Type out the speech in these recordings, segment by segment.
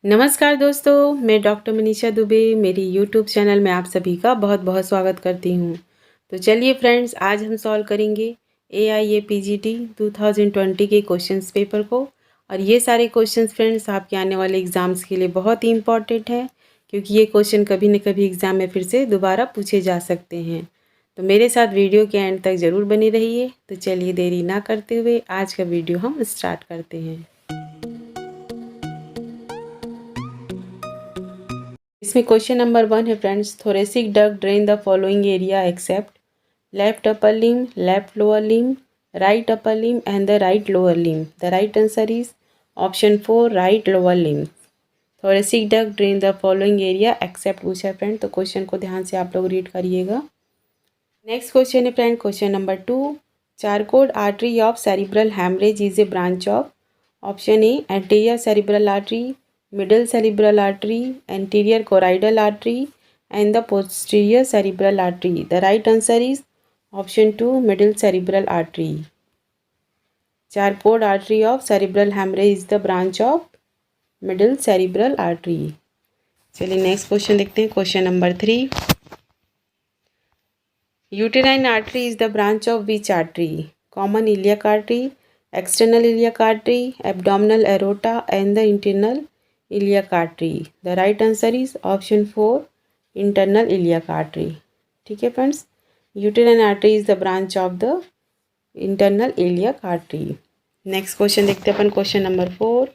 नमस्कार दोस्तों, मैं डॉक्टर मनीषा दुबे मेरी यूट्यूब चैनल में आप सभी का बहुत बहुत स्वागत करती हूँ। तो चलिए फ्रेंड्स, आज हम सॉल्व करेंगे AIAPGT 2020 के क्वेश्चंस पेपर को। और ये सारे क्वेश्चंस फ्रेंड्स आपके आने वाले एग्ज़ाम्स के लिए बहुत ही इंपॉर्टेंट है, क्योंकि ये क्वेश्चन कभी न कभी एग्ज़ाम में फिर से दोबारा पूछे जा सकते हैं। तो मेरे साथ वीडियो के एंड तक ज़रूर बने रहिए। तो चलिए देरी ना करते हुए आज का वीडियो हम स्टार्ट करते हैं। इसमें क्वेश्चन नंबर 1 है friends, thoracic duct drain the following area except left upper limb, left lower limb, right upper limb and the right lower limb. The right answer is option 4 right lower limb. Thoracic duct drain the following area except पूछा है friend, तो question को ध्यान से आप लोग read करिएगा। Next question है friend, question number 2, Charcot artery of cerebral haemorrhage is a branch of option A anterior cerebral artery, middle cerebral artery, anterior choroidal artery and the posterior cerebral artery. The right answer is option 2 middle cerebral artery. Charcot artery of cerebral hemorrhage is the branch of middle cerebral artery. चलिए next question देखते हैं। Question number 3, uterine artery is the branch of which artery? Common iliac artery, external iliac artery, abdominal aorta and the internal iliac artery. The right answer is option 4 internal iliac artery. ठीक है friends, uterine artery is the branch of the internal iliac artery. Next question देखते हैं अपन। Question number 4,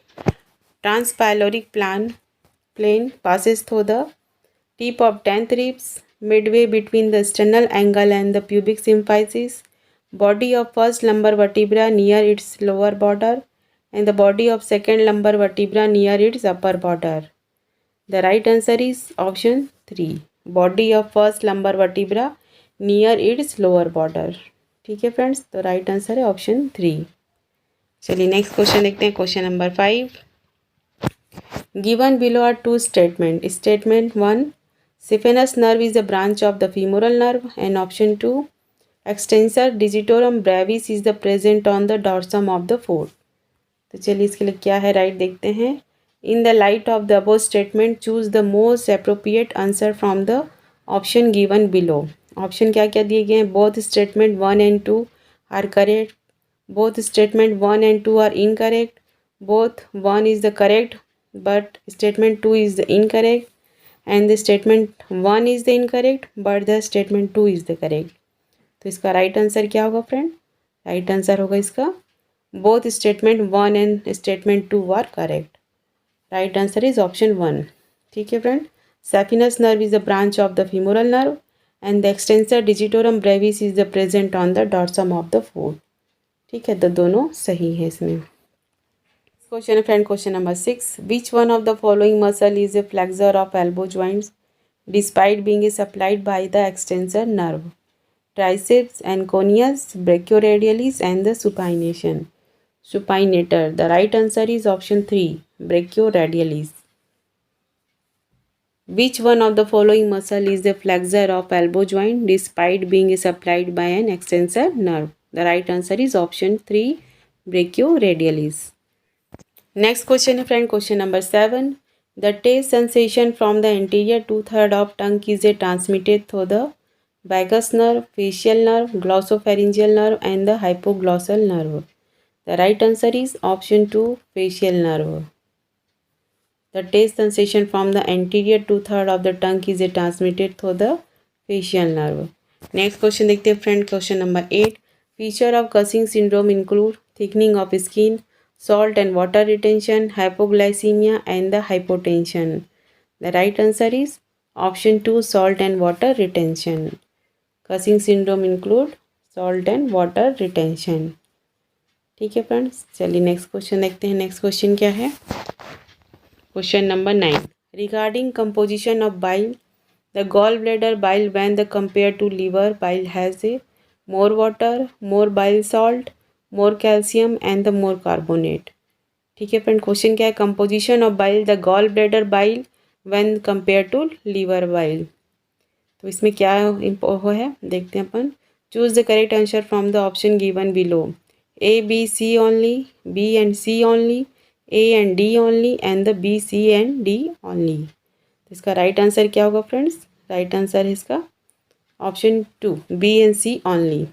transpyloric plane passes through the tip of 10th ribs midway between the sternal angle and the pubic symphysis, body of first lumbar vertebra near its lower border and the body of second lumbar vertebra near its upper border. The right answer is option 3 body of first lumbar vertebra near its lower border. ठीक है friends, तो right answer है option 3। चलिए next question देखते हैं। Question number 5, given below are two statement. Statement 1, saphenous nerve is the branch of the femoral nerve and option 2, extensor digitorum brevis is the present on the dorsum of the fourth. तो चलिए इसके लिए क्या है right देखते हैं। In the light of the above statement choose the most appropriate answer from the option given below. Option क्या क्या दिए गए हैं? Both statement 1 and 2 are correct, both statement 1 and 2 are incorrect, both 1 is the correct but statement 2 is the incorrect, and the statement 1 is the incorrect but the statement 2 is the correct. तो इसका right answer क्या होगा friend? Right answer होगा इसका both statement 1 and statement 2 are correct. Right answer is option 1. ठीक है friend, saphenous nerve is a branch of the femoral nerve and the extensor digitorum brevis is the present on the dorsum of the foot. ठीक है, तो दोनों सही है इसमें। Question है friend, question number 6, which one of the following muscle is a flexor of elbow joints despite being supplied by the extensor nerve? Triceps, anconeus, brachioradialis and the supination. Supinator. The right answer is option 3 brachioradialis. Which one of the following muscle is the flexor of elbow joint despite being supplied by an extensor nerve? The right answer is option 3 brachioradialis. Next question है friend, question number 7, the taste sensation from the anterior 2/3 of tongue is transmitted through the vagus nerve, facial nerve, glossopharyngeal nerve and the hypoglossal nerve. The right answer is option 2 facial nerve. The taste sensation from the anterior 2/3 of the tongue is transmitted through the facial nerve. Next question देखते हैं friend, question number 8, feature of Cushing syndrome include thickening of skin, salt and water retention, hypoglycemia and the hypotension. The right answer is option 2 salt and water retention. Cushing syndrome include salt and water retention. ठीक है friends, चलिए next question देखते हैं। Next question क्या है? Question number 9, regarding composition of bile, the gall bladder bile when the compare to liver bile has a more water, more bile salt, more calcium and the more carbonate. ठीक है friend, question क्या है? Composition of bile the gall bladder bile when compare to liver bile. तो इसमें क्या है देखते हैं अपन। Choose the correct answer from the option given below. A, B, C only, B and C only, A and D only and the B, C and D only. तो इसका right answer क्या होगा फ्रेंड्स? राइट आंसर है इसका option 2 B and C only.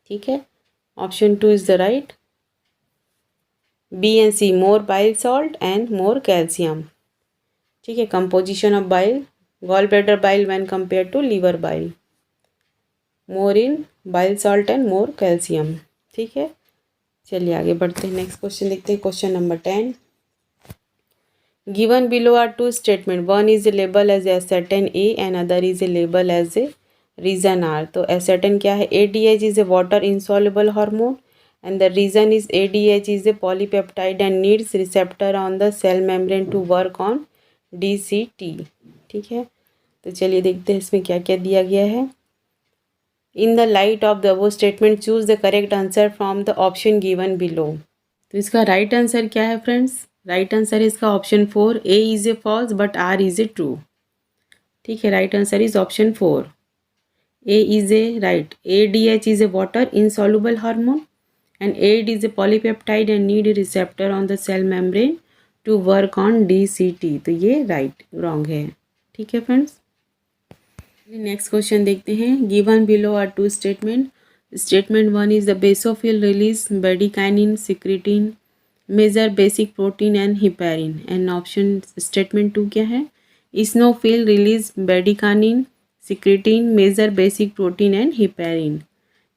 ठीक है, option 2 is the right. B and C, more bile salt and more calcium. ठीक है, composition of bile, gall bladder bile when compare to liver bile, more in bile salt and more calcium. ठीक है, चलिए आगे बढ़ते हैं. Next question देखते हैं. Question number 10. Given below are two statement. One is a label as assertion A and other is a label as a reason R. तो assertion क्या है? ADH is a water insoluble hormone and the reason is ADH is a polypeptide and needs receptor on the cell membrane to work on DCT. ठीक है, तो चलिए देखते हैं इसमें क्या क्या दिया गया है. इन the light of the above statement choose the correct answer from the option given below. तो इसका राइट आंसर क्या है फ्रेंड्स? राइट आंसर है इसका option 4. A is a false but R is a true. ठीक है, right answer is option 4. A is a right. ADH is a water insoluble hormone and AID is a polypeptide and need a receptor on the cell membrane to work on DCT. तो ये right wrong है. ठीक है friends, next question देखते हैं. Given below are two statement. Statement 1 is the basophil release bradykinin secretin major basic protein and heparin. And option statement 2 क्या है? Eosinophil release bradykinin secretin major basic protein and heparin.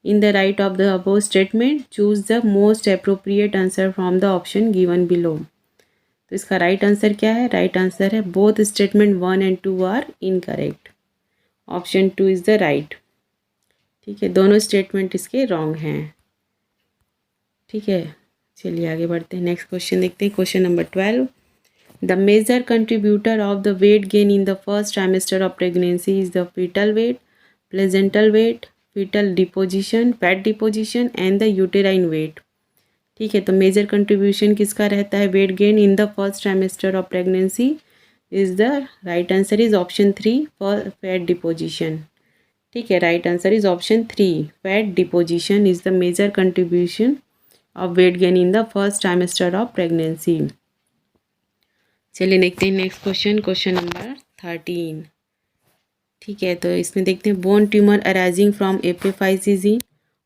In the right of the above statement, choose the most appropriate answer from the option given below. तो इसका right answer क्या है? Right answer है both statement 1 and 2 are incorrect. Option 2 is the right. ठीक है, दोनों statement इसके wrong हैं. ठीक है, चलिए आगे बढ़ते हैं. नेक्स्ट क्वेश्चन देखते हैं. Question number 12. The major contributor of the weight gain in the first trimester of pregnancy is the foetal weight, placental weight, foetal deposition, fat deposition and the uterine weight. ठीक है, तो major contribution किसका रहता है weight gain in the first trimester of pregnancy? Is the right answer is option 3 for fat deposition. ठीक है, right answer is option 3 fat deposition is the major contribution of weight gain in the first trimester of pregnancy. चलिए देखते हैं next question. Question number 13. ठीक है, तो इसमें देखते हैं. Bone tumour arising from epiphysis in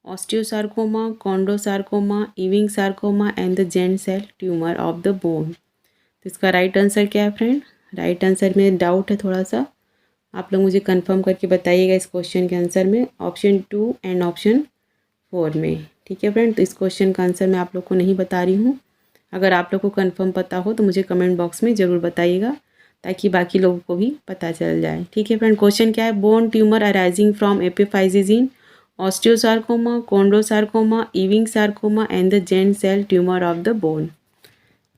osteosarcoma, chondrosarcoma, Ewing sarcoma and the giant cell tumour of the bone. तो इसका राइट आंसर क्या है फ्रेंड? राइट आंसर में डाउट है थोड़ा सा, आप लोग मुझे कंफर्म करके बताइएगा इस क्वेश्चन के आंसर में ऑप्शन 2 एंड ऑप्शन 4 में. ठीक है फ्रेंड, तो इस क्वेश्चन का आंसर मैं आप लोग को नहीं बता रही हूँ. अगर आप लोग को कंफर्म पता हो तो मुझे कमेंट बॉक्स में ज़रूर बताइएगा ताकि बाकी लोगों को भी पता चल जाए. ठीक है फ्रेंड, क्वेश्चन क्या है? Bone tumour arising from epiphysis in osteosarcoma, chondrosarcoma, Ewing sarcoma and the giant cell tumour of the bone.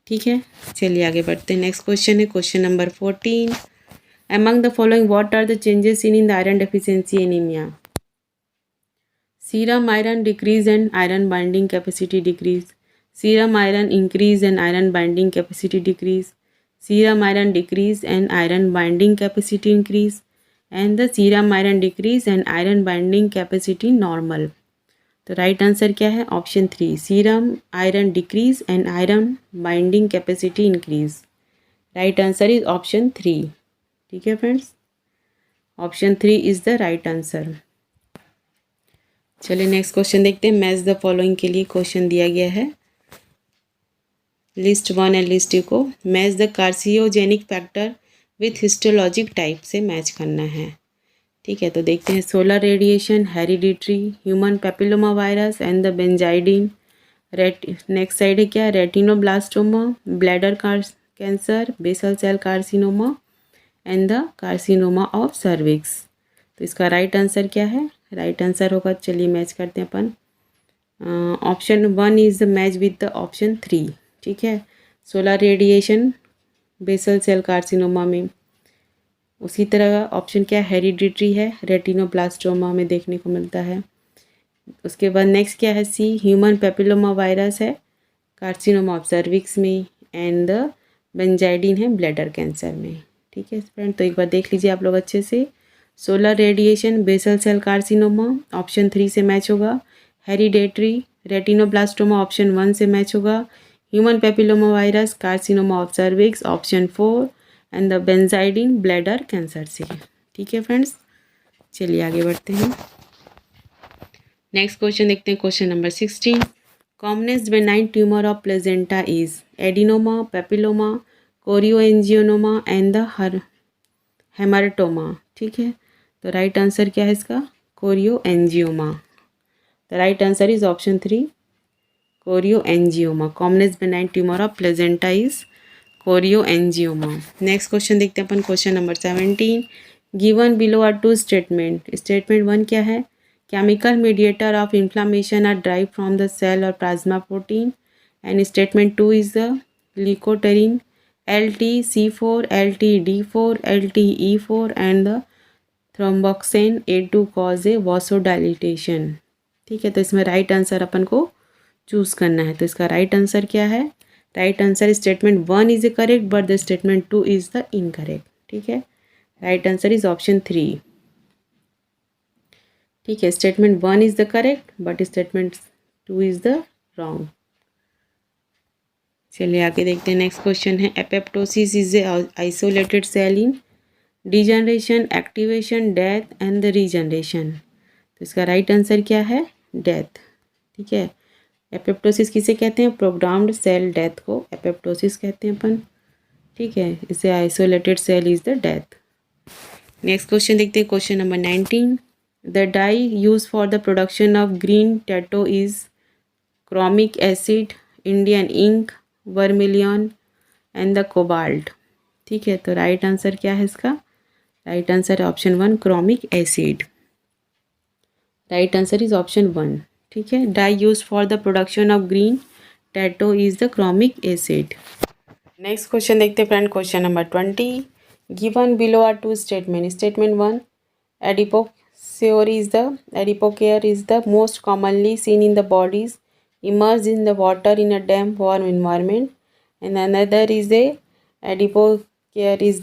ठीक है, चलिए आगे बढ़ते हैं. नेक्स्ट क्वेश्चन है question number 14. Among the following what are the changes seen in the iron deficiency anaemia? Serum iron decrease and iron binding capacity decrease, serum iron increase and iron binding capacity decrease, serum iron decrease and iron binding capacity increase, and the serum iron decrease and iron binding capacity normal. तो right answer क्या है? Option 3 serum iron decrease and iron binding capacity increase. Right answer is option 3. ठीक है friends, option 3 is the right answer. चलिए next question देखते हैं. Match the following के लिए क्वेश्चन दिया गया है. लिस्ट 1 एंड लिस्ट 2 को match the carcinogenic factor with histologic type से मैच करना है. ठीक है, तो देखते हैं. Solar radiation, hereditary, human papilloma virus and the benzidine. Next side है क्या? Retinoblastoma, bladder cancer, basal cell carcinoma and the carcinoma of cervix. तो इसका राइट आंसर क्या है? राइट आंसर होगा, चलिए मैच करते हैं अपन. Option 1 is the match with the option 3. ठीक है, solar radiation basal cell carcinoma में. उसी तरह ऑप्शन क्या? हेरिडिटरी है, रेटिनोब्लास्टोमा में देखने को मिलता है. उसके बाद नेक्स्ट क्या है? सी ह्यूमन पेपिलोमा वायरस है कार्सिनोमा ऑफ सर्विक्स में, एंड द बेंजाइडिन है ब्लैडर कैंसर में. ठीक है फ्रेंड, तो एक बार देख लीजिए आप लोग अच्छे से. Solar radiation basal cell carcinoma option 3 से मैच होगा. हेरिडेटरी रेटिनोब्लास्टोमा ऑप्शन 1 से मैच होगा. Human papilloma virus, carcinoma of cervix, option 4 and the benzidine bladder cancer से। ठीक है फ्रेंड्स, चलिए आगे बढ़ते हैं। नेक्स्ट क्वेश्चन देखते हैं, question number 16। Commonest benign tumour of placenta is adenoma, papilloma, chorioangioma and the haematoma. ठीक है, तो राइट आंसर क्या है इसका? Chorioangioma. The right answer is option 3, chorioangioma. Commonest benign tumour of placenta is chorioangioma. Next question देखते हैं अपन, question number 17। Given below are two statement. Statement 1 क्या है? Chemical mediator of inflammation are derived from the cell और plasma protein. And statement 2 is the leukotriene, LTC4, LTD4, LTE4 and the thromboxane A2 cause a vasodilation। ठीक है, तो इसमें right answer अपन को choose करना है। तो इसका राइट आंसर क्या है? Right answer statement 1 is correct but the statement 2 is the incorrect. ठीक है, राइट आंसर इज ऑप्शन 3। ठीक है, statement 1 is the correct but statement 2 is the wrong. चलिए आगे देखते हैं। नेक्स्ट क्वेश्चन है, apoptosis is a isolated cell in degeneration, activation, death and the regeneration. तो इसका राइट आंसर क्या है? डेथ। ठीक है, एपोप्टोसिस किसे कहते हैं? प्रोग्राम्ड सेल डेथ को एपोप्टोसिस कहते हैं अपन। ठीक है, इसे isolated cell is the death. Next question देखते हैं, question number 19। The dye use for the production of green tattoo is chromic acid, Indian ink, vermilion and the cobalt. ठीक है, तो राइट आंसर क्या है इसका? राइट आंसर है option 1, chromic acid. Right answer is option 1। ठीक है, dye use for the production of green tattoo is the chromic acid. Next question देखते हैं friend, question number 20। Given below are two statement. Statement 1, adipocare is the most commonly seen in the bodies immersed in the water in a damp warm environment, and another is a adipocare is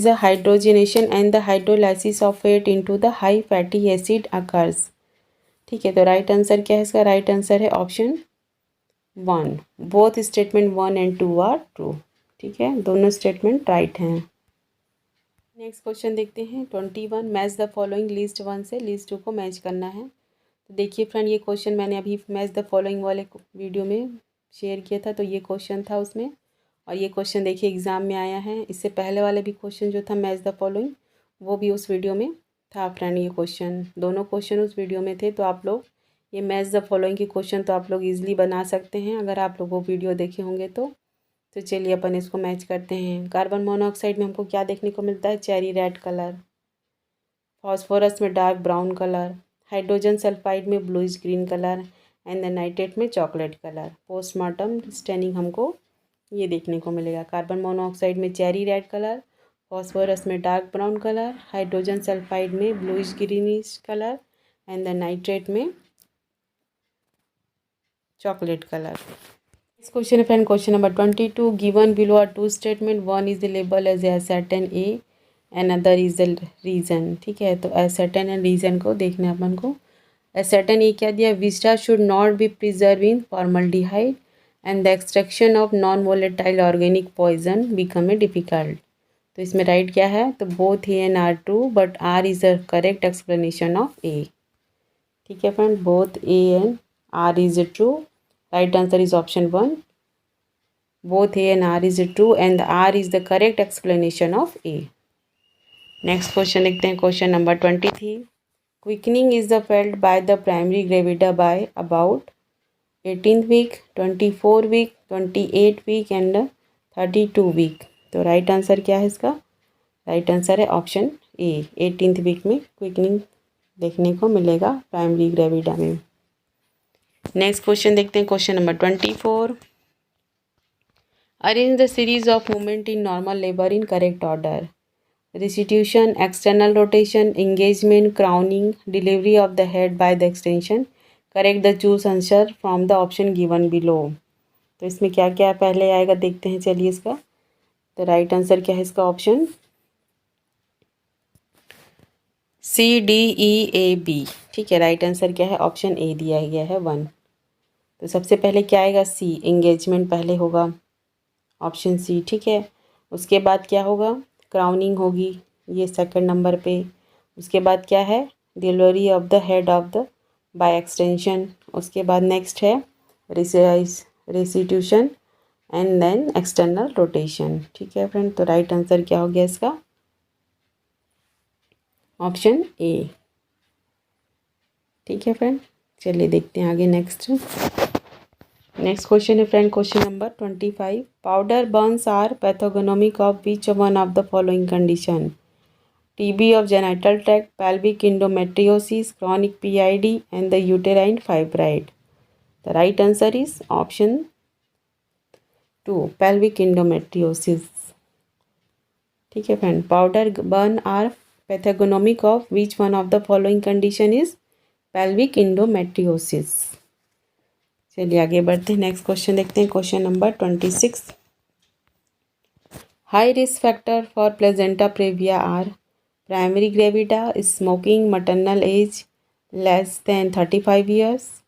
the hydrogenation and the hydrolysis of fat into the high fatty acid occurs। ठीक है, तो right answer क्या है इसका? Right answer है option 1। Both statement 1 and 2 are true. ठीक है, दोनों स्टेटमेंट राइट हैं। नेक्स्ट क्वेश्चन देखते हैं, 21। मैच द फॉलोइंग लिस्ट 1 से लिस्ट 2 को मैच करना है। तो देखिए फ्रेंड, ये क्वेश्चन मैंने अभी मैच द फॉलोइंग वाले वीडियो में शेयर किया था, तो ये क्वेश्चन था उसमें, और ये क्वेश्चन देखिए एग्ज़ाम में आया है। इससे पहले वाले भी क्वेश्चन जो था मैच द फॉलोइंग, वो भी उस वीडियो में था फ्रेंड। ये क्वेश्चन, दोनों क्वेश्चन उस वीडियो में थे। तो आप लोग ये मैच द फॉलोइंग के क्वेश्चन तो आप लोग ईजिली बना सकते हैं अगर आप लोग वो वीडियो देखे होंगे तो। चलिए अपन इसको मैच करते हैं। कार्बन मोनोऑक्साइड में हमको क्या देखने को मिलता है? Cherry red colour. फॉस्फोरस में dark brown colour. Hydrogen sulphide में bluish green colour and the nitrate में चॉकलेट कलर। पोस्टमार्टम स्टेनिंग हमको ये देखने को मिलेगा। कार्बन मोनोऑक्साइड में चेरी रेड कलर, फॉस्फोरस में dark brown colour, hydrogen sulphide में bluish greenish colour and the nitrate में chocolate colour. Next question friend, question number 22. Given below are two statement, one is the label as ascertain A and other is the reason। ठीक है, तो ascertain and reason को देखना है अपन को। ascertain A क्या दिया? Vista should not be preserved in formaldehyde and the extraction of non volatile organic poison become a difficult। तो इसमें राइट क्या है? तो both A and R true but R is the correct explanation of A। ठीक है friend, both A and R is true। Right answer is option 1। Both A and R is true and R is the correct explanation of A। Next question देखते हैं, question number 23। Quickening is the felt by the primary gravida by about 18th week, 24 week, 28 week and 32 week। तो right answer क्या है इसका? Right answer है option A, 18th week में quickening देखने को मिलेगा प्राइमरी ग्रेविडा में। नेक्स्ट क्वेश्चन देखते हैं, question number 24। Arrange the series of movement in normal labour in correct order. Restitution, external rotation, engagement, crowning, delivery of the head by the extension. Correct the choose answer from the option given below. तो इसमें क्या क्या पहले आएगा देखते हैं, चलिए इसका। तो राइट आंसर क्या है इसका? Option C D E A B। ठीक है, राइट आंसर क्या है? ऑप्शन ए दिया गया है 1। तो सबसे पहले क्या आएगा, सी, एंगेजमेंट पहले होगा, ऑप्शन सी, ठीक है। उसके बाद क्या होगा, क्राउनिंग होगी, ये सेकंड नंबर पे। उसके बाद क्या है, delivery of the head of the by extension. उसके बाद नेक्स्ट है restitution and then external rotation, ठीक है फ्रेंड। तो राइट आंसर क्या हो गया इसका, ऑप्शन ए, ठीक है फ्रेंड। चलिए देखते हैं आगे नेक्स्ट क्वेश्चन है friend, question number 25। Powder burns are pathognomonic of which one of the following condition, TB of genital tract, pelvic endometriosis, chronic PID and the uterine fibroid. The right answer is option 2, pelvic endometriosis, ठीक है friend. Powder burn are pathognomonic of which one of the following condition is pelvic endometriosis। चलिए आगे बढ़ते हैं, next question देखते हैं, question number 26। High risk factor for placenta previa are primary gravida, smoking, maternal age less than 35 years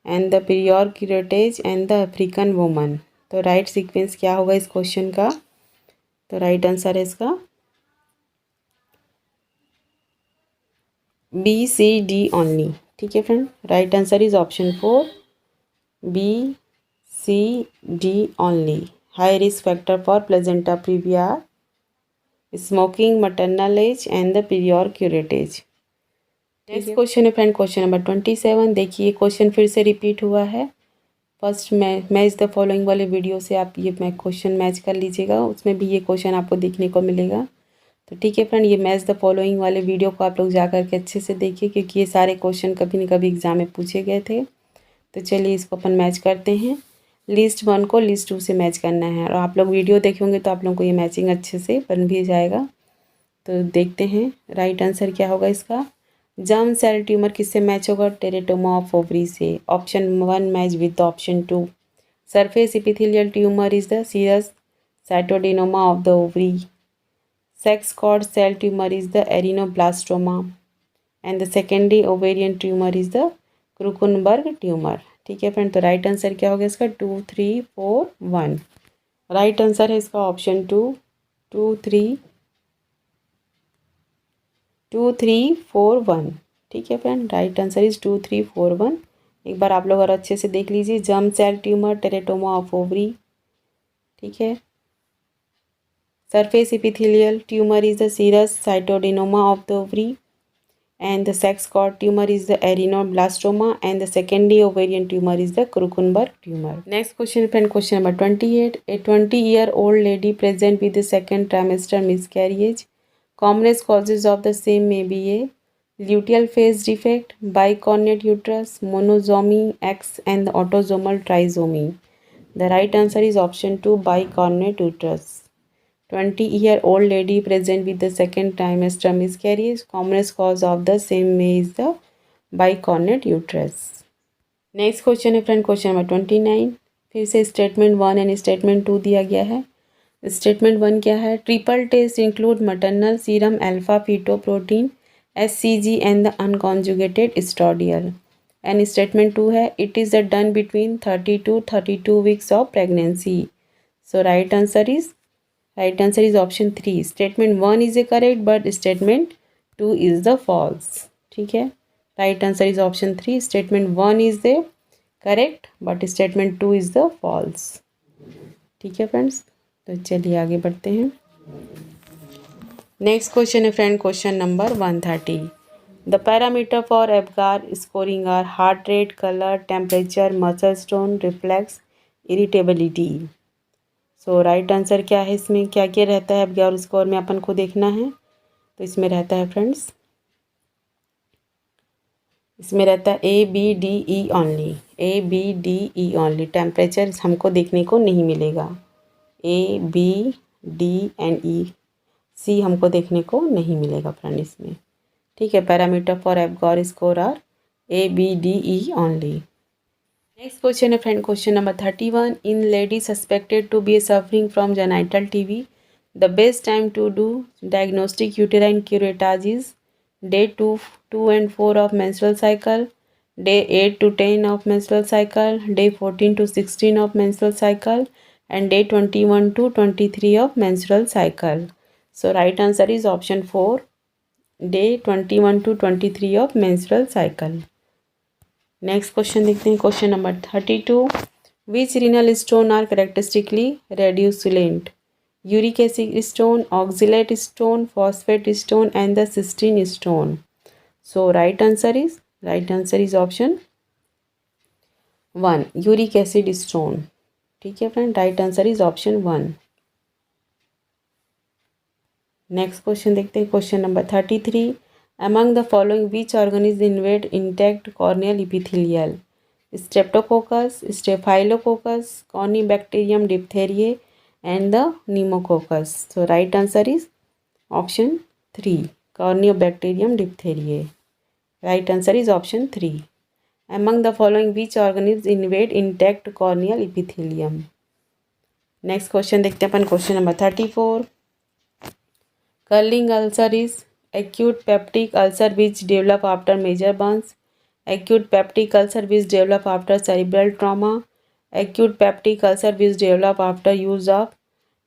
and the prior curettage and the African woman। तो right sequence क्या होगा इस क्वेश्चन का, तो राइट आंसर है इसका BCD ओनली, ठीक है friend. Right answer is option 4, BCD only. High risk factor for placenta previa, smoking, maternal age and the prior curettage। Next question है फ्रेंड, क्वेश्चन नंबर 27। देखिए क्वेश्चन फिर से रिपीट हुआ है, फर्स्ट मैच द फॉलोइंग वाले वीडियो से आप ये क्वेश्चन मैच कर लीजिएगा, उसमें भी ये क्वेश्चन आपको देखने को मिलेगा। तो ठीक है फ्रेंड, ये मैच द फॉलोइंग वाले वीडियो को आप लोग जा कर के अच्छे से देखिए, क्योंकि ये सारे क्वेश्चन कभी न कभी एग्जाम में पूछे गए थे। तो चलिए इसको अपन मैच करते हैं, लिस्ट 1 को लिस्ट 2 से मैच करना है, और आप लोग वीडियो देखेंगे तो आप लोगों को ये मैचिंग अच्छे से बन भी जाएगा। तो देखते हैं राइट आंसर क्या होगा इसका। जर्म सेल ट्यूमर किससे मैच होगा, टेरेटोमा ऑफ ओवरी से, option 1 match with option 2। Surface epithelial tumour is the serous cystadenoma of the ovary. Sex cord cell tumour is the arrhenoblastoma and the secondary ovarian tumour is the Krukenberg tumour, ठीक है friend. तो right answer क्या होगा इसका, 2 3 4 1। Right answer है इसका option 2, 2 3 2 3 4 1, ठीक है फ्रेंड। Right answer is 2 3 4 1। एक बार आप लोग और अच्छे से देख लीजिए, germ cell tumour, teratoma of ovary, ठीक है। Surface epithelial tumour is the serous cystadenoma of the ovary and the sex cord tumor is the adenoblastoma and the secondary ovarian tumor is the Krukenberg tumor. Next question friend, question number 28. A 20-year-old lady present with the second trimester miscarriage. Commonest causes of the same may be a luteal phase defect, bicornate uterus, monosomy X and the autosomal trisomy. The right answer is option 2, bicornate uterus. 20-year-old lady present with the second trimester miscarriage. Commonest cause of the same is the bicornate uterus. Next question है friend, question number 29। फिर से statement 1 and statement 2 दिया गया है। Statement 1 क्या है, triple test include maternal serum alpha fetoprotein SCG and the unconjugated estradiol. And statement 2 है, it is done between 30 to 32 weeks of pregnancy. So right answer is option 3. Statement 1 is a correct but statement 2 is the false, ठीक है। Right answer is option 3, statement 1 is the correct but statement 2 is the false, ठीक है friends. तो चलिए आगे बढ़ते हैं। Next question है friend, question number 130। The parameter for Apgar scoring are heart rate, colour, temperature, muscle tone, reflex, irritability. So right answer क्या है, इसमें क्या क्या रहता है एबगार स्कोर में अपन को देखना है। तो इसमें रहता है फ्रेंड्स, इसमें रहता है ABDE only, ABDE only. Temperature हमको देखने को नहीं मिलेगा, ABD एंड EC हमको देखने को नहीं मिलेगा फ्रेंड इसमें, ठीक है। Parameter for Apgar score are ABDE only. Next question है friend, question number 31। In lady suspected to be suffering from genital TB, the best time to do diagnostic uterine curettage is day 2 and 4 of menstrual cycle, day 8 to 10 of menstrual cycle, day 14 to 16 of menstrual cycle, and day 21 to 23 of menstrual cycle. So right answer is option 4, day 21 to 23 of menstrual cycle. Next question देखते हैं, question number 32. Which renal stone are characteristically radiolucent? Uric acid stone, oxalate stone, phosphate stone and the cystine stone. So right answer is option 1, uric acid stone. ठीक है friend, right answer is option 1. Next question देखते हैं, question number 33. Among the following, which organism invade intact corneal epithelial? Streptococcus, Staphylococcus, Corynebacterium diphtheriae, and the Pneumococcus. So right answer is option 3, Corynebacterium diphtheriae. Right answer is option 3. Among the following, which organisms invade intact corneal epithelium? Next question देखते हैं अपन, question number 34. Curling ulcer is acute peptic ulcer which develop after major burns, acute peptic ulcer which develop after cerebral trauma, acute peptic ulcer which develop after use of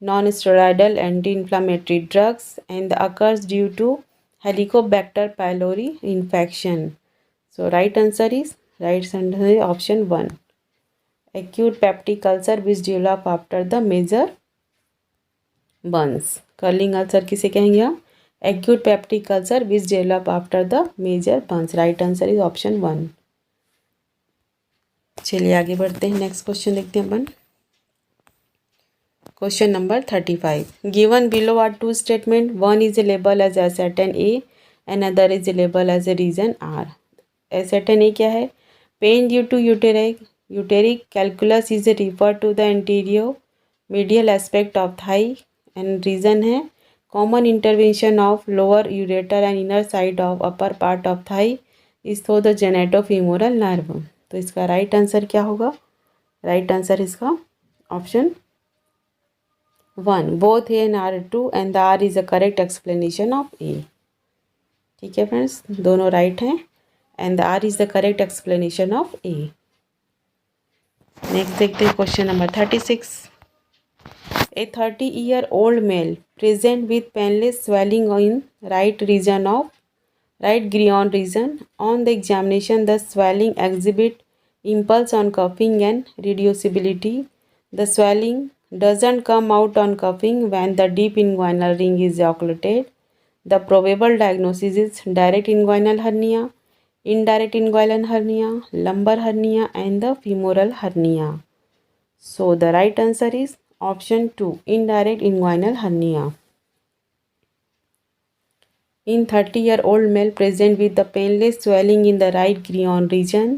non-steroidal anti-inflammatory drugs, and occurs due to Helicobacter pylori infection. So right answer is option 1, acute peptic ulcer which develop after the major burns. Curling ulcer किसे कहेंगे हम? Acute peptic ulcer which develop after the major burns. Right answer is option 1. चलिए आगे बढ़ते हैं, next question देखते हैं अपन, question number 35. Given below are 2 statement, one is label as assertion A and other is label as a reason R. Assertion A क्या है? Pain due to ureteric calculus is refer to the anterior medial aspect of thigh, and reason है common innervation of lower ureter and inner side of upper part of thigh is through the genitofemoral nerve. तो इसका right answer क्या होगा? Right answer इसका option 1, both A and R true and the R is the correct explanation of A. ठीक है friends, दोनों right हैं and the R is the correct explanation of A. Next देखते हैं, question number 36. A 30-year-old male present with painless swelling in right groin region. On the examination, the swelling exhibit impulse on coughing and reducibility. The swelling doesn't come out on coughing when the deep inguinal ring is occulted. The probable diagnosis is direct inguinal hernia, indirect inguinal hernia, lumbar hernia, and the femoral hernia. So the right answer is option 2, indirect inguinal hernia. In 30-year-old male present with the painless swelling in the right groin region.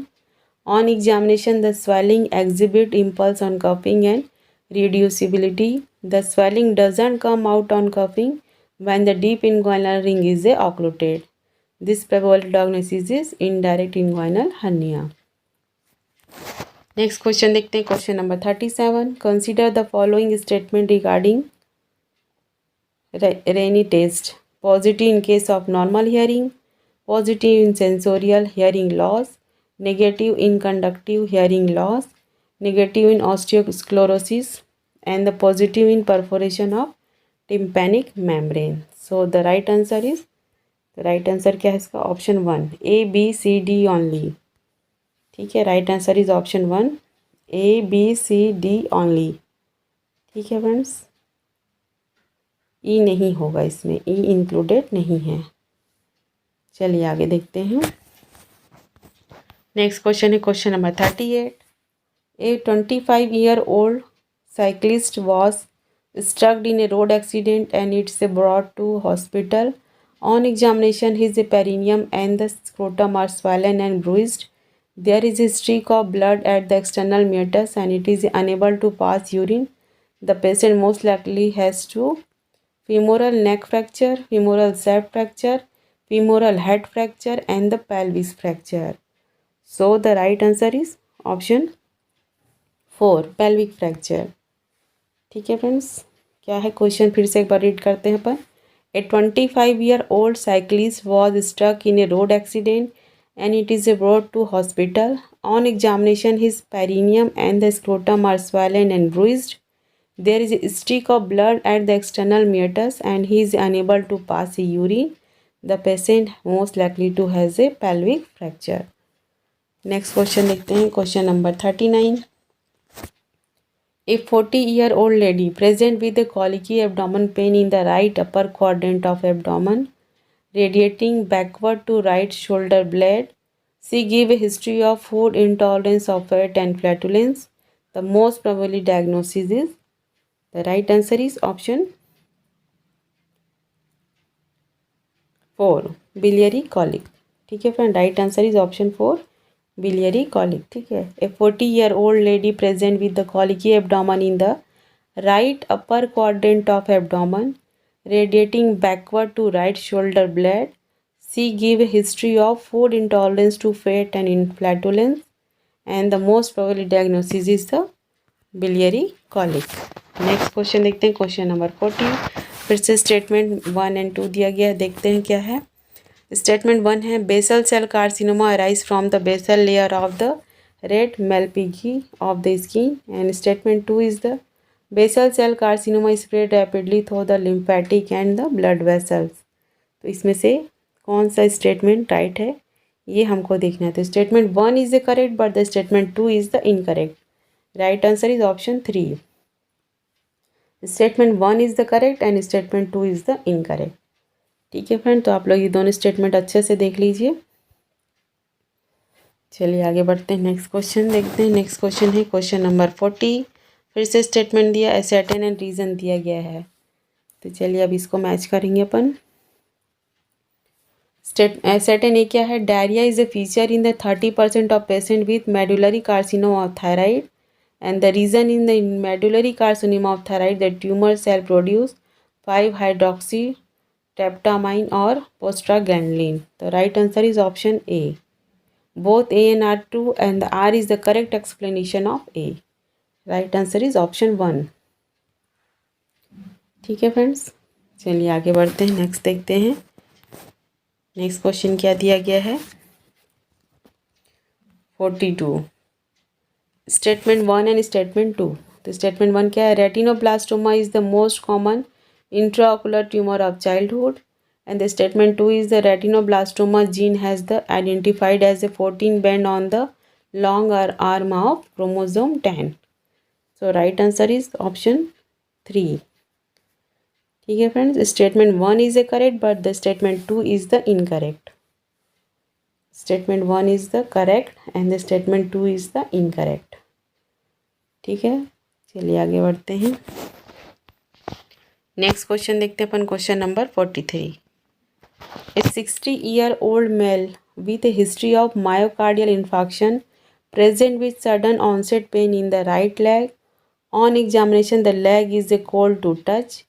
On examination, the swelling exhibit impulse on coughing and reducibility. The swelling doesn't come out on coughing when the deep inguinal ring is occluded. This probable diagnosis is indirect inguinal hernia. Next question देखते हैं, question number 37. Consider the following statement regarding Rinne test. Positive in case of normal hearing, positive in sensorineural hearing loss, negative in conductive hearing loss, negative in osteosclerosis, and the positive in perforation of tympanic membrane. So the right answer क्या है इसका? Option 1, A, B, C, D only. ठीक है, right answer is option 1, A, B, C, D only. ठीक है friends, ई नहीं होगा इसमें, ई इंक्लूडेड नहीं है. चलिए आगे देखते हैं, नेक्स्ट क्वेश्चन है question number 38. A 25-year-old cyclist was struck in a road accident and it's brought to hospital. On examination, his perineum and the scrotum are swollen and bruised. There is a streak of blood at the external meatus and it is unable to pass urine. The patient most likely has to femoral neck fracture, femoral shaft fracture, femoral head fracture and the pelvis fracture. So the right answer is option 4, pelvic fracture. ठीक है friends, क्या है question फिर से एक बार read करते हैं अपन. A 25-year-old cyclist was struck in a road accident and it is brought to hospital. On examination, his perineum and the scrotum are swollen and bruised. There is a streak of blood at the external meatus and he is unable to pass urine. The patient most likely to has a pelvic fracture. Next question देखते हैं, question number 39. A 40-year-old lady present with a colicky abdomen pain in the right upper quadrant of abdomen, radiating backward to right shoulder blade. She gave a history of food intolerance of fat and flatulence. The most probably diagnosis is, the right answer is option 4, biliary colic. ठीक है friend, right answer is option 4, biliary colic. ठीक है. A 40-year-old lady present with the colicky abdomen in the right upper quadrant of abdomen, radiating backward to right shoulder blade. She gave a history of food intolerance to fat and flatulence, and the most probably diagnosis is the biliary colic. Next question देखते हैं, question number 40. फिर से statement 1 and 2 दिया गया है, देखते हैं क्या है. स्टेटमेंट 1 है, basal cell carcinoma arise from the basal layer of the rete Malpighii of the skin. And statement 2 is the basal cell carcinoma spread rapidly through the lymphatic and the blood vessels. तो इसमें से कौन सा statement right है ये हमको देखना है. तो statement 1 is the correct but the statement 2 is the incorrect. Right answer is option 3. Statement 1 is the correct and statement 2 is the incorrect. ठीक है फ्रेंड, तो आप लोग ये दोनों स्टेटमेंट अच्छे से देख लीजिए. चलिए आगे बढ़ते हैं, नेक्स्ट क्वेश्चन देखते हैं. नेक्स्ट क्वेश्चन है क्वेश्चन नंबर 40. फिर से स्टेटमेंट दिया, एसेटन एंड रीजन दिया गया है. तो चलिए अब इसको मैच करेंगे अपन. एसेटन ये क्या है, diarrhoea is a feature in the 30% of patient with medullary carcinoma of thyroid. And the reason in the medullary carcinoma of thyroid, the tumor cell produce 5-hydroxytryptamine or prostaglandin. The right answer is option A. Both A and R true, and the R is the correct explanation of A. Right answer is option 1. ठीक है friends, चलिए आगे बढ़ते हैं, next देखते हैं. Next question क्या दिया गया है, 42. Statement 1 and statement 2. तो स्टेटमेंट 1 क्या है, retinoblastoma is the most common intraocular tumour of childhood. And the statement 2 is the retinoblastoma gene has the identified as a 14 band on the long arm of chromosome 10. So right answer is option 3. ठीक है friends, statement 1 is a correct but the statement 2 is the incorrect. Statement 1 is the correct and the statement 2 is the incorrect. ठीक है, चलिए आगे बढ़ते हैं. Next question देखते हैं अपन, question number 43. A 60-year-old male with a history of myocardial infarction present with sudden onset pain in the right leg. On examination the leg is a cold to touch.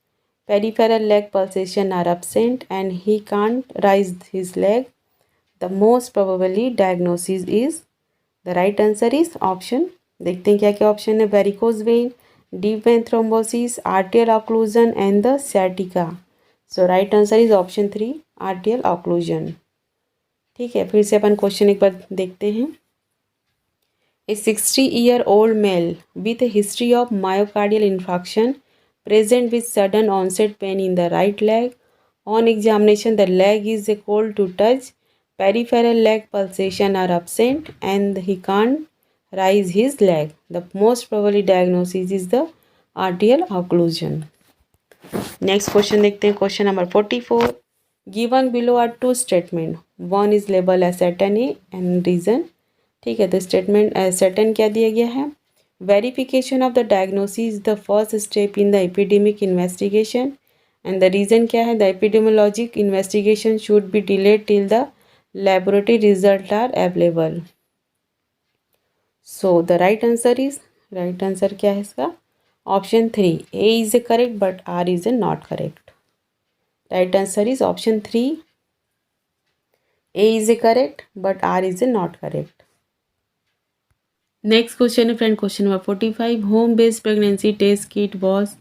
Peripheral leg pulsation are absent and he can't raise his leg. The most probably diagnosis is, the right answer is option, देखते हैं क्या क्या option है, varicose vein, deep vein thrombosis, arterial occlusion and the sciatica. So right answer is option 3, arterial occlusion. ठीक है, फिर से अपन question एक बार देखते हैं. A 60-year-old male with a history of myocardial infarction present with sudden onset pain in the right leg. On examination the leg is a cold to touch. Peripheral leg pulsation are absent and he can't raise his leg. The most probably diagnosis is the arterial occlusion. Next question देखते हैं, question number 44. Given below are two statement. One is labeled as certain A and reason. ठीक है, तो statement certain क्या दिया गया है, verification of the diagnosis is the first step in the epidemic investigation. And the reason क्या है, the epidemiologic investigation should be delayed till the laboratory results are available. So the right answer is, right answer क्या है इसका, option 3. A is a correct but R is a not correct. Right answer is option 3. A is a correct but R is a not correct. Next question है friend, question number 45. Home based pregnancy test kit was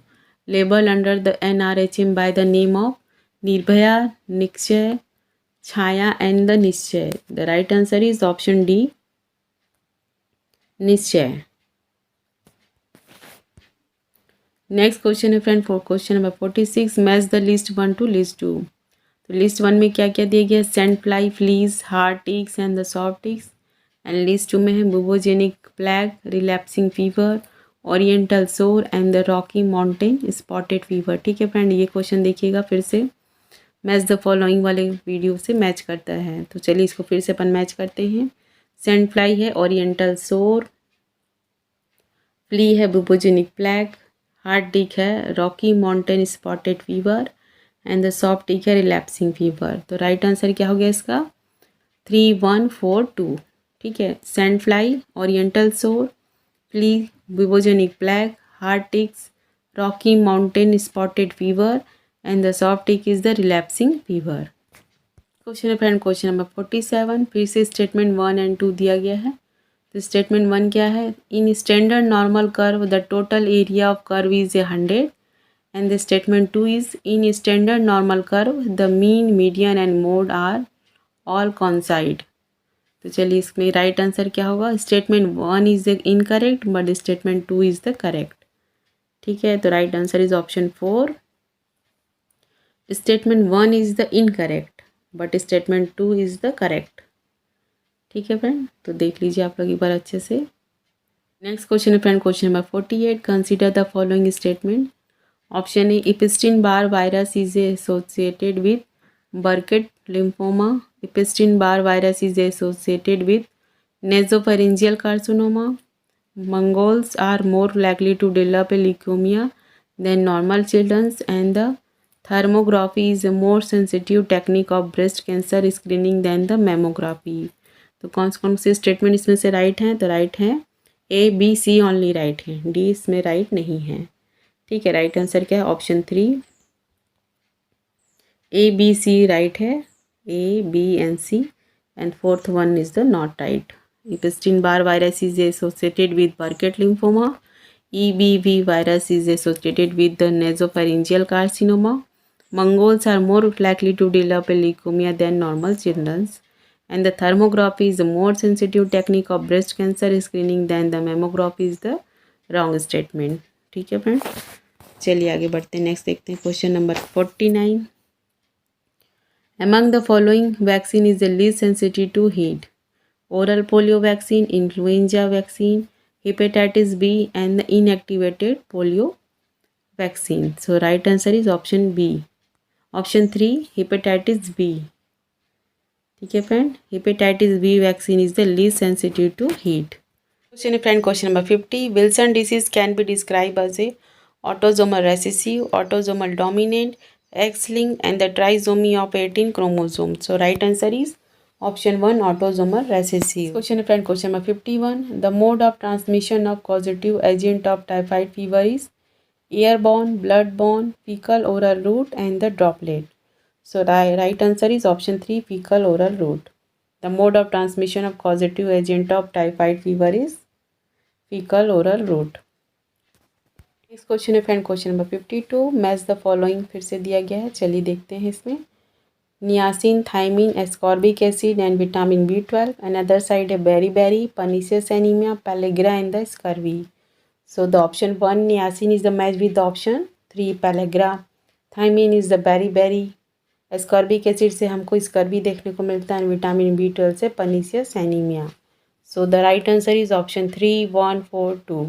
labeled under the NRHM by the name of Nirbhaya, Nikshaya, Chhaya and the Nishchay. The right answer is option D, Nishchay. Next question है friend, for question number 46, match the list 1 to list 2. तो list 1 में क्या क्या दिया गया है? Sand fly, fleas, hard ticks and the soft ticks. And list 2 में है bubonic plague, relapsing fever, oriental sore and the Rocky Mountain spotted fever. ठीक है फ्रेंड, ये क्वेश्चन देखिएगा फिर से, मैच द फॉलोइंग वाले वीडियो से मैच करता है. तो चलिए इसको फिर से अपन मैच करते हैं. सैंड फ्लाई है ओरिएंटल सोर, फ्ली है बुबोजेनिक प्लेग, हार्ड टिक है Rocky Mountain spotted fever and the soft tick है रिलैप्सिंग फीवर. तो राइट आंसर क्या हो गया इसका? 3142. ठीक है, sand fly, oriental sore, flea, bubonic plague, hard ticks, Rocky Mountain spotted fever and the soft tick is the relapsing fever. Question है friend, question number 47, फिर से स्टेटमेंट 1 एंड 2 दिया गया है. तो स्टेटमेंट 1 क्या है? In standard normal curve the total area of curve is 100. And the statement 2 is in standard normal curve the mean, median and mode are all coincide. तो चलिए इसमें राइट आंसर क्या होगा? Statement 1 is the incorrect but statement 2 is the correct. ठीक है, तो right answer is option 4. Statement 1 is the incorrect but statement 2 is the correct. ठीक है फ्रेंड, तो देख लीजिए आप लोग एक बार अच्छे से. नेक्स्ट क्वेश्चन है friend, question number 48, consider the following statement. Option A, Epstein Barr virus is associated with Burkitt lymphoma. Epstein Barr virus is associated with nasopharyngeal carcinoma. Mongols are more likely to develop a leukemia than normal children and the thermography is a more sensitive technique of breast cancer screening than the mammography. तो कौन से statement इसमें से right हैं? तो right हैं A, B, C only right हैं, D इसमें राइट नहीं है. ठीक है, राइट आंसर क्या है? Option 3, A, B, C right है, A, B and C, and fourth one is the not right. Epstein-Barr virus is associated with Burkitt lymphoma. EBV virus is associated with the nasopharyngeal carcinoma. Mongols are more likely to develop a leukemia than normal children. And the thermography is a more sensitive technique of breast cancer screening than the mammography is the wrong statement. ठीक है friend, चलिए आगे बढ़ते हैं. Next देखते हैं question number 49. Among the following vaccine is the least sensitive to heat. Oral polio vaccine, influenza vaccine, hepatitis B and the inactivated polio vaccine. So right answer is option B. Option 3, hepatitis B. ठीक है friend, hepatitis B vaccine is the least sensitive to heat. Question friend, question number 50. Wilson disease can be described as a autosomal recessive, autosomal dominant, X-linked and the trisomy of 18 chromosomes. So right answer is option 1, autosomal recessive. Question friend, question number 51. The mode of transmission of causative agent of typhoid fever is airborne, bloodborne, fecal oral route and the droplet. So right answer is option 3, fecal oral route. The mode of transmission of causative agent of typhoid fever is fecal oral route. Next question है friend, question number 52. Match the following फिर से दिया गया है, चलिए देखते हैं इसमें. Niacin, thiamine, ascorbic acid and vitamin B12. Another side है beriberi, pernicious anaemia, pellagra and the scurvy. So the option 1 niacin is the match with the option 3 pellagra. Thiamine is the beriberi. Ascorbic acid से हमको scurvy देखने को मिलता है, vitamin B12 से pernicious anaemia. So the right answer is option 3, 1, 4, 2.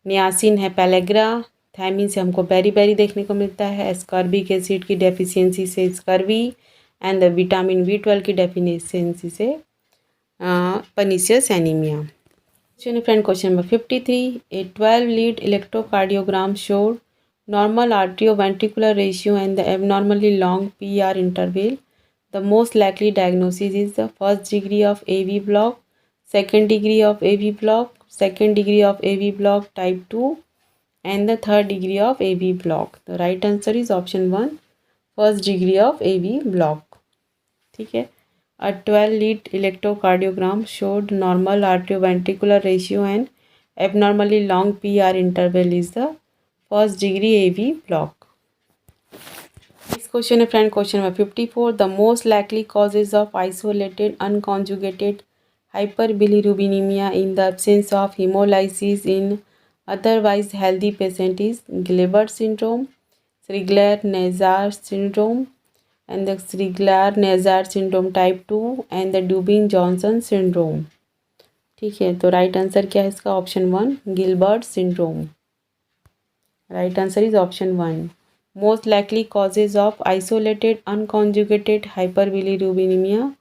Niacin है pellagra, thiamine से हमको बेरीबेरी देखने को मिलता है, एस्कॉर्बिक एसिड की डेफिशिएंसी से scurvy and the vitamin B12 की डेफिशिएंसी से pernicious anaemia. Question friend, question number 53. A 12 lead electrocardiogram showed normal atrioventricular ratio and the abnormally long PR interval. The most likely diagnosis is the first degree of AV block, second degree of AV block, second degree of AV block type 2 and the third degree of AV block. The right answer is option 1, first degree of AV block. ठीक है, a 12 lead electrocardiogram showed normal atrioventricular ratio and abnormally long PR interval is the first degree AV block. Next next question है friend, question number 54. The most likely causes of isolated unconjugated hyperbilirubinemia in the absence of hemolysis in otherwise healthy patient is Gilbert syndrome, Crigler-Najjar syndrome, and the Crigler-Najjar syndrome type 2 and the Dubin-Johnson syndrome. ठीक है, तो right answer क्या है इसका? Option 1 Gilbert syndrome. Right answer is option 1. Most likely causes of isolated unconjugated hyperbilirubinaemia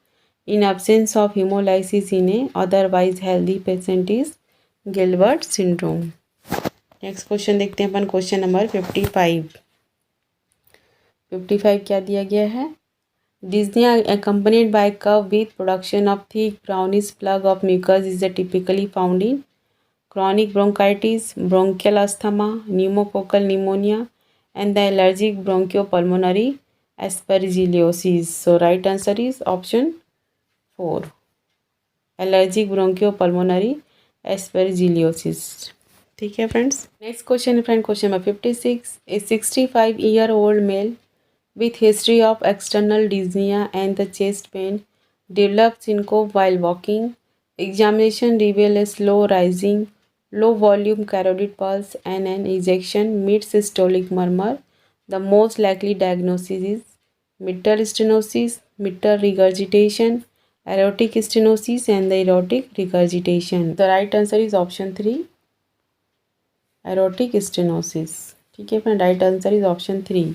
in absence of hemolysis in a otherwise healthy patient is Gilbert syndrome. Next question देखते हैं अपन, question number 55. 55 क्या दिया गया है? Dyspnea accompanied by cough with production of thick brownish plug of mucus is typically found in chronic bronchitis, bronchial asthma, pneumococcal pneumonia, and the allergic bronchopulmonary aspergillosis. So right answer is option 4. Allergic bronchopulmonary aspergillosis. ठीक है friends. Next question है friend, question number 56. A 65-year-old male with history of external dyspnea and the chest pain developed syncope while walking. Examination revealed a slow rising, low volume carotid pulse and an ejection mid-systolic murmur. The most likely diagnosis is mitral stenosis, mitral regurgitation, aortic stenosis and the aortic regurgitation. The right answer is option 3 aortic stenosis. ठीक है friend, right answer is option 3.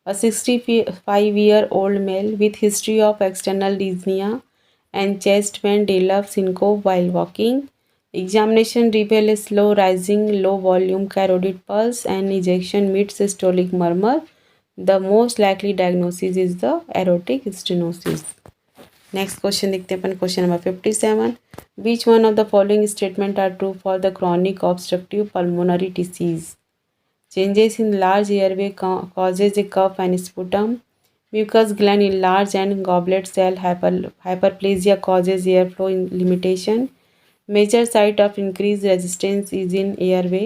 A 65-year-old male with history of external dyspnea and chest pain developed syncope while walking. Examination revealed a slow rising, low volume carotid pulse and ejection mid systolic murmur. The most likely diagnosis is the aortic stenosis. Next question देखते हैं अपन, question number 57. Which one of the following statement are true for the chronic obstructive pulmonary disease? Changes in large airway causes a cough and sputum. Mucus gland in large and goblet cell hyperplasia causes airflow limitation. Major site of increased resistance is in airway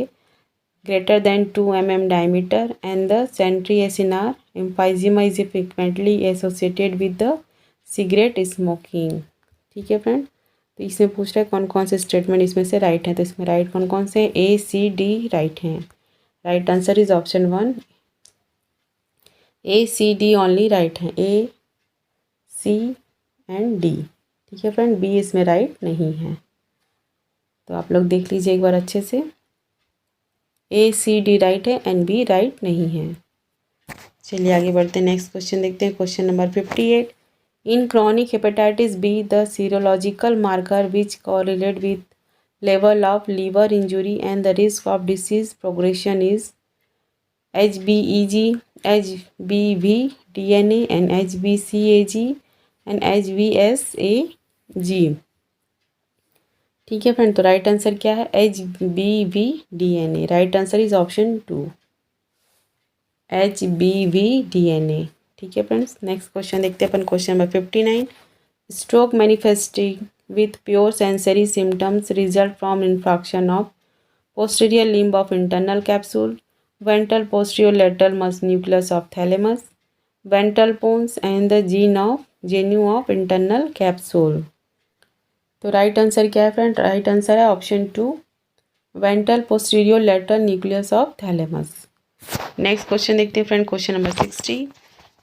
greater than 2 mm diameter, and the centriacinar emphysema is frequently associated with the cigarette smoking. ठीक है friend, तो इसमें पूछ रहा है कौन कौन से स्टेटमेंट इसमें से राइट हैं. तो इसमें राइट कौन कौन से? ए सी डी राइट हैं. Right answer is option 1 A C D only right हैं. A C and D. ठीक है फ्रेंड, बी इसमें राइट नहीं है. तो आप लोग देख लीजिए एक बार अच्छे से. ए सी डी राइट है एंड बी राइट नहीं है. चलिए आगे बढ़ते हैं, नेक्स्ट क्वेश्चन देखते हैं, question number 58. In chronic hepatitis B, the serological marker which correlate with level of liver injury and the risk of disease progression is HBEG, HBV DNA, and HBCAG and HBsAg. ठीक है friend, तो right answer क्या है? HBV DNA. Right answer is option 2 HBV DNA. ठीक है friends, next question देखते हैं अपन, question number 59. Stroke manifesting with pure sensory symptoms result from infarction of posterior limb of internal capsule, ventral posterior lateral मस nucleus of thalamus, ventral pons and the genu of internal capsule. तो right answer क्या है friend? Right answer है option 2 ventral posterior lateral nucleus of thalamus. Next question देखते हैं friend, question number 60.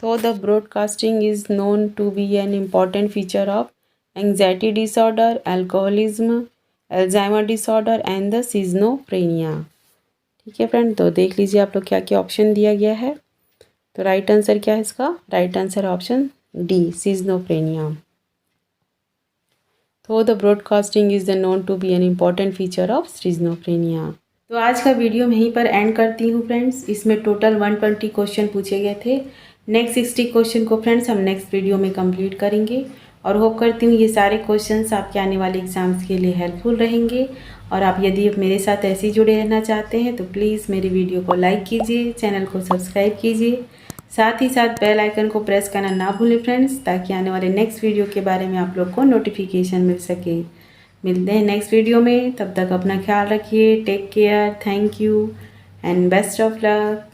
Though the broadcasting is known to be an important feature of anxiety disorder, alcoholism, Alzheimer disorder and the schizophrenia. ठीक है friend, तो देख लीजिए आप लोग क्या क्या ऑप्शन दिया गया है. तो राइट आंसर क्या है इसका? Right answer option D schizophrenia. Though the broadcasting is known to be an important feature of schizophrenia. तो आज का वीडियो मैं यहीं पर एंड करती हूँ फ्रेंड्स. इसमें टोटल 120 क्वेश्चन पूछे गए थे. नेक्स्ट 60 क्वेश्चन को फ्रेंड्स हम नेक्स्ट वीडियो में कंप्लीट करेंगे और होप करती हूँ ये सारे क्वेश्चंस आपके आने वाले एग्ज़ाम्स के लिए हेल्पफुल रहेंगे. और आप यदि मेरे साथ ऐसे ही जुड़े रहना चाहते हैं तो प्लीज़ मेरी वीडियो को लाइक कीजिए, चैनल को सब्सक्राइब कीजिए, साथ ही साथ बेल आइकन को प्रेस करना ना भूलें फ्रेंड्स, ताकि आने वाले नेक्स्ट वीडियो के बारे में आप लोग को नोटिफिकेशन मिल सके. मिलते हैं नेक्स्ट वीडियो में, तब तक अपना ख्याल रखिए. Take care, thank you and best of luck.